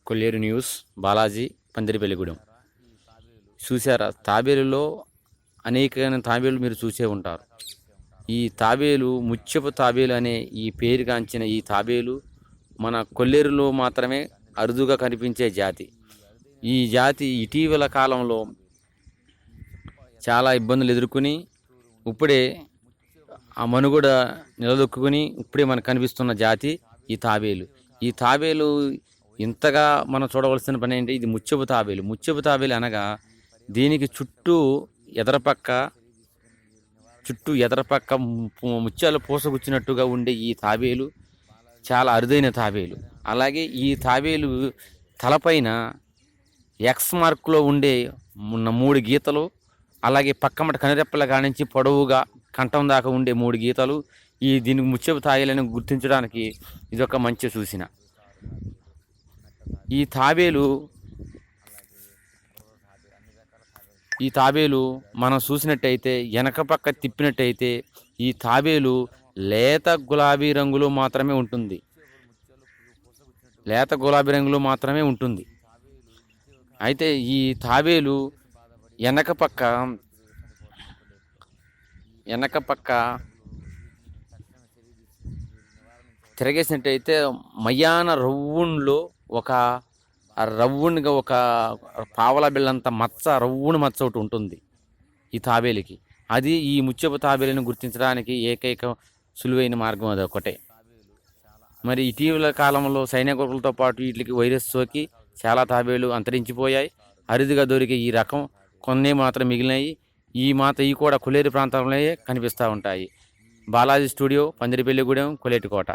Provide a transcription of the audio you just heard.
కొల్లేరు news, Balaji, పందిరిపల్లిగూడెం. చూసారా, తాబేలులో అనేకమైన తాబేలు మీరు చూసే ఉంటారు. ఈ తాబేలు ముత్యపు తాబేలు అనే ఈ పేరుగాంచిన ఈ తాబేలు మన కొల్లేరులో మాత్రమే అరుదుగా కనిపించే జాతి. ఈ జాతి ఇటీవల కాలంలో చాలా ఇబ్బందులు ఎదుర్కొని ఇప్పుడే ఆ మనుగడ నిలదొక్కుని ఇప్పుడే మనకు కనిపిస్తున్న జాతి ఈ తాబేలు. ఈ తాబేలు ఇంతగా మనం చూడవలసిన పని ఏంటి? ఇది ముత్యపు తాబేలు. ముత్యపు తాబేలు అనగా దీనికి చుట్టూ ఎదరపక్క ముత్యాలు పూసగుచ్చినట్టుగా ఉండే ఈ తాబేలు చాలా అరుదైన తాబేలు. అలాగే ఈ తాబేలు తలపైన ఎక్స్ మార్క్లో ఉండే 3 గీతలు, అలాగే పక్కమట కనిరెప్పల కానించి పొడవుగా కంఠం దాకా ఉండే 3 గీతలు దీనికి ముత్యపు తాబేలని గుర్తించడానికి ఇదొక మంచి సూచన. ఈ తాబేలు మనం చూసినట్టయితే వెనక పక్క తిప్పినట్టయితే ఈ తాబేలు లేత గులాబీ రంగులో మాత్రమే ఉంటుంది. అయితే ఈ తాబేలు వెనక పక్క తిరగేసినట్టయితే మయాన రవ్వుండ్లో ఒక రవ్వునిగా ఒక పావలా బిళ్ళంత రవ్వుని మచ్చ ఒకటి ఉంటుంది ఈ తాబేలుకి. అది ఈ ముత్యపు తాబేలుని గుర్తించడానికి ఏకైక సులువైన మార్గం అది ఒకటే. మరి ఇటీవల కాలంలో సైనికులతో పాటు వీటికి వైరస్ సోకి చాలా తాబేలు అంతరించిపోయాయి. అరుదుగా దొరికే ఈ రకం కొన్ని మాత్రం మిగిలినాయి. ఈ కూడా కొల్లేరు ప్రాంతంలో కనిపిస్తూ ఉంటాయి. బాలాజీ స్టూడియో, పందిరిపల్లిగూడెం, కొల్లేటికోట.